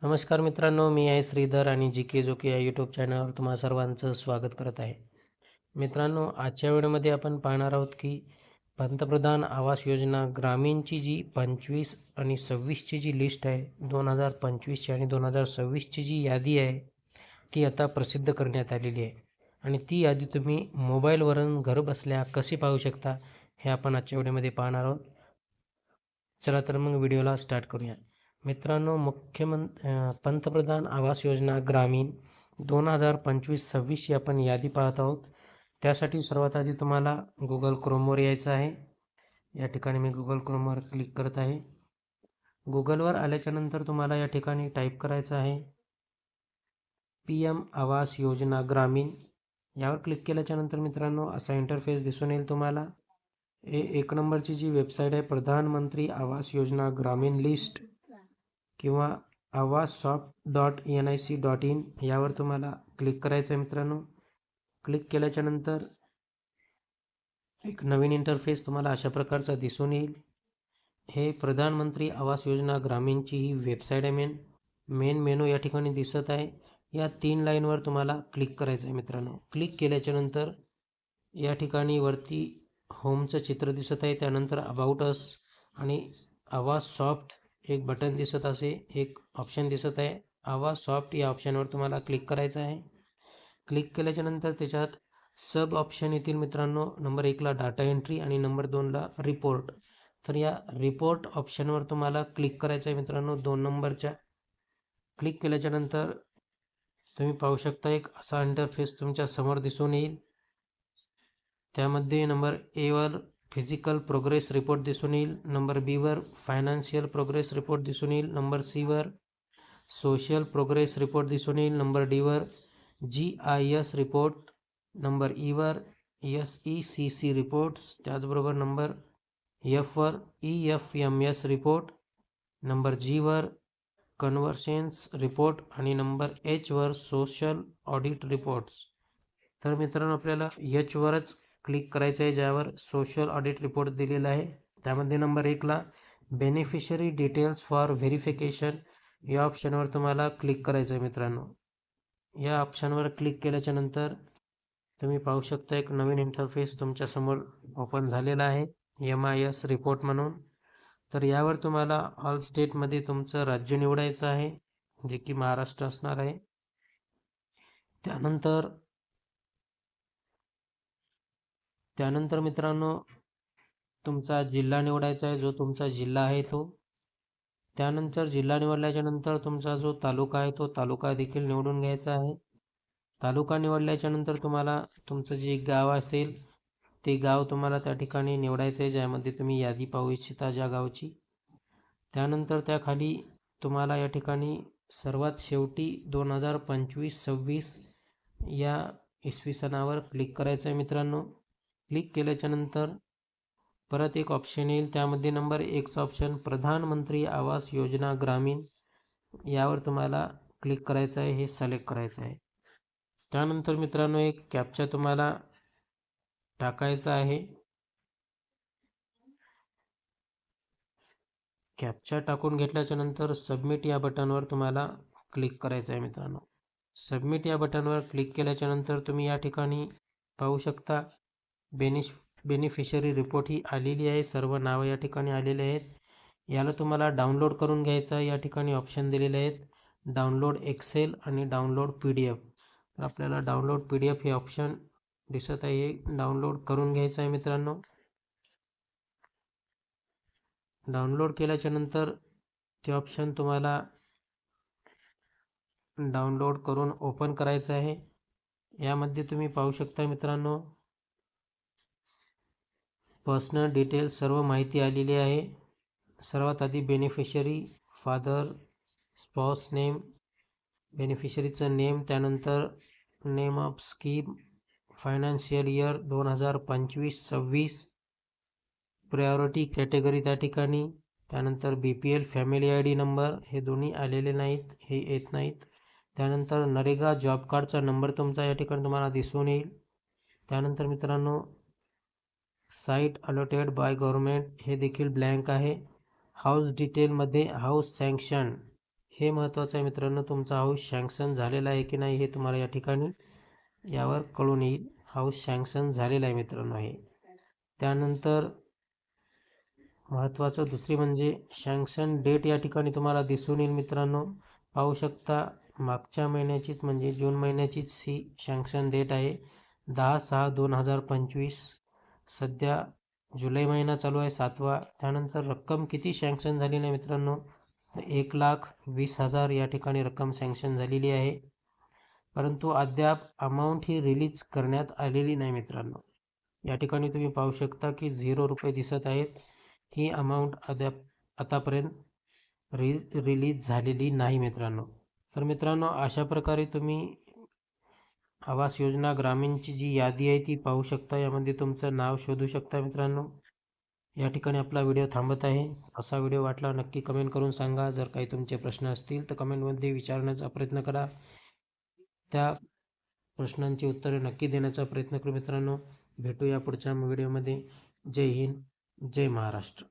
नमस्कार मित्रांनो, मी आहे श्रीधर आणि जी के जोके या यूट्यूब चॅनलवर तुम्हा सर्वांचं स्वागत करत आहे. मित्रांनो, आजच्या व्हिडिओमध्ये आपण पाहणार आहोत की पंतप्रधान आवास योजना ग्रामीणची जी 25 आणि 26ची जी लिस्ट आहे, 2025ची आणि 2026ची जी यादी आहे, ती आता प्रसिद्ध करण्यात आलेली आहे. आणि ती यादी तुम्ही मोबाईलवरून घरबसल्या कशी पाहू शकता, हे आपण आजच्या व्हिडिओमध्ये पाहणार आहोत. चला तर मग व्हिडिओला स्टार्ट करूया. मित्रांनो, पंतप्रधान आवास योजना ग्रामीण 2025-26 ही आपण यादी पाहत आहोत. त्यासाठी सर्वात आधी तुम्हाला गुगल क्रोमवर यायचं आहे. या ठिकाणी मी गुगल क्रोमवर क्लिक करत आहे. गुगलवर आल्याच्यानंतर तुम्हाला या ठिकाणी टाईप करायचं आहे PM आवास योजना ग्रामीण. यावर क्लिक केल्याच्यानंतर मित्रांनो असा इंटरफेस दिसून येईल तुम्हाला. एक नंबरची जी वेबसाईट आहे प्रधानमंत्री आवास योजना ग्रामीण लिस्ट किंवा awassoft.nic.in यावर तुम्हाला क्लिक करायचं आहे मित्रांनो. क्लिक केल्याच्यानंतर एक नवीन इंटरफेस तुम्हाला अशा प्रकारचा दिसून येईल. हे प्रधानमंत्री आवास योजना ग्रामीणची ही वेबसाईट आहे. मेन मेनू या ठिकाणी दिसत आहे. या 3 लाईनवर तुम्हाला क्लिक करायचं आहे मित्रांनो. क्लिक केल्याच्यानंतर या ठिकाणी वरती होमचं चित्र दिसत आहे. त्यानंतर अबाउट अस आणि आवाज सॉफ्ट एक बटन दिसत असे एक ऑप्शन दिसत आहे. आवाज सॉफ्ट या ऑप्शनवर तुम्हाला क्लिक करायचं आहे. क्लिक केल्याच्यानंतर त्याच्यात सब ऑप्शन येतील मित्रांनो. नंबर 1ला डाटा एंट्री आणि नंबर 2ला रिपोर्ट. तर या रिपोर्ट ऑप्शनवर तुम्हाला क्लिक करायचं आहे मित्रांनो. 2 नंबरच्या क्लिक केल्याच्यानंतर तुम्ही पाहू शकता एक असा इंटरफेस तुमच्या समोर दिसून येईल. त्यामध्ये number ever physical progress report दिसून येईल. Number beaver financial progress report दिसून येईल. नंबर सीवर सोशल प्रोग्रेस रिपोर्ट दिसून येईल. नंबर डीवर GIS रिपोर्ट. नंबर ईवर SECC रिपोर्ट्स. त्याचबरोबर नंबर एफवर EFMS रिपोर्ट. नंबर जीवर कन्व्हर्सेन्स रिपोर्ट आणि नंबर एचवर सोशल ऑडिट रिपोर्ट्स. तर मित्रांनो आपल्याला एचवरच क्लिक करायचं आहे ज्यावर सोशल ऑडिट रिपोर्ट दिलेला आहे. त्यामध्ये नंबर 1ला बेनिफिशरी डिटेल्स फॉर व्हेरिफिकेशन या ऑप्शनवर तुम्हाला क्लिक करायचं आहे मित्रांनो. या ऑप्शनवर क्लिक केल्याच्यानंतर तुम्ही पाहू शकता एक नवीन इंटरफेस तुमच्या समोर ओपन झालेला आहे MIS रिपोर्ट म्हणून. तर यावर तुम्हाला ऑल स्टेटमध्ये तुमचं राज्य निवडायचं आहे जे की महाराष्ट्र असणार आहे. त्यानंतर मित्रांनो तुमचा जिल्हा निवडायचा आहे जो तुमचा जिल्हा आहे तो. त्यानंतर जिल्हा निवडल्याच्या नंतर तुमचा जो तालुका आहे तो तालुका देखील निवडून घ्यायचा आहे. तालुका निवडल्याच्या नंतर तुम्हाला तुमचं जे गाव असेल ते गाव तुम्हाला त्या ठिकाणी निवडायचं आहे ज्यामध्ये तुम्ही यादी पाहू इच्छिता ज्या गावची. त्यानंतर त्याखाली तुम्हाला या ठिकाणी सर्वात शेवटी 2025-26 या इसवी सनावर क्लिक करायचं आहे मित्रांनो. क्लिक केल्याच्यानंतर परत एक ऑप्शन येईल. त्यामध्ये नंबर 1चा ऑप्शन प्रधानमंत्री आवास योजना ग्रामीण यावर तुम्हाला क्लिक करायचं आहे. हे सिलेक्ट करायचं आहे. त्यानंतर मित्रांनो एक कॅप्चा तुम्हाला टाकायचा आहे. कॅप्चा टाकून घेतल्याच्या नंतर सबमिट या बटनवर तुम्हाला क्लिक करायचं आहे मित्रांनो. सबमिट या बटनवर क्लिक केल्याच्या नंतर तुम्ही या ठिकाणी पाहू शकता बेनिफिशरी रिपोर्ट ही आलेली आहे. सर्व नावं या ठिकाणी आलेले आहेत. याला तुम्हाला डाउनलोड करून घ्यायचं आहे. या ठिकाणी ऑप्शन दिलेले आहेत डाउनलोड एक्सेल आणि डाउनलोड PDF. तर आपल्याला डाउनलोड PDF हे ऑप्शन दिसत आहे. डाउनलोड करून घ्यायचं आहे मित्रांनो. डाउनलोड केल्याच्या नंतर ते ऑप्शन तुम्हाला डाउनलोड करून ओपन करायचं आहे. यामध्ये तुम्ही पाहू शकता मित्रांनो पर्सनल डिटेल्स सर्व माहिती आलेली आहे. सर्वात आधी बेनिफिशरी फादर स्पाउस नेम बेनिफिशरीचं नेम. त्यानंतर name of scheme financial year 2025-26 priority category त्या ठिकाणी. त्यानंतर BPL फॅमिली ID नंबर हे दोन्ही आलेले नाहीत, हे येत नाहीत. त्यानंतर नरेगा जॉब कार्डचा नंबर तुमचा या ठिकाणी तुम्हाला दिसून येईल. त्यानंतर मित्रांनो साईट अलॉटेड बाय गव्हर्नमेंट हे देखील ब्लँक आहे. हाऊस डिटेलमध्ये हाऊस सँक्शन हे महत्त्वाचं आहे मित्रांनो, तुमचा हाऊस सँक्शन झालेला आहे की नाही हे तुम्हाला या ठिकाणी यावर कळून येईल. हाऊस सँक्शन झालेला आहे मित्रांनो हे. त्यानंतर महत्त्वाचं दुसरी म्हणजे सँक्शन डेट या ठिकाणी तुम्हाला दिसून येईल मित्रांनो. पाहू शकता मागच्या महिन्याचीच म्हणजे जून महिन्याचीच ही सँक्शन डेट आहे 10/6/2025. सध्या जुलै महिना चालू आहे 7वा. त्यानंतर रक्कम किती सँक्शन झालेली आहे मित्रांनो, तर 1,20,000 या ठिकाणी रक्कम सँक्शन झालेली आहे. परंतु अद्याप अमाऊंट ही रिलीज करण्यात आलेली नाही मित्रांनो. या ठिकाणी तुम्ही पाहू शकता की 0 रुपये दिसत आहेत. ही अमाऊंट अद्याप आतापर्यंत रिलीज झालेली नाही मित्रांनो. तर मित्रांनो अशा प्रकारे तुम्ही आवास योजना ग्रामीणची जी यादी आहे ती पाहू शकता. यामध्ये तुमचं नाव शोधू शकता मित्रांनो. या ठिकाणी आपला व्हिडिओ थांबत आहे. असा व्हिडिओ वाटला नक्की कमेंट करून सांगा. जर काही तुमचे प्रश्न असतील तर कमेंटमध्ये विचारण्याचा प्रयत्न करा. त्या प्रश्नांची उत्तरे नक्की देण्याचा प्रयत्न करू मित्रांनो. भेटूया पुढच्या व्हिडिओमध्ये. जय हिंद, जय महाराष्ट्र.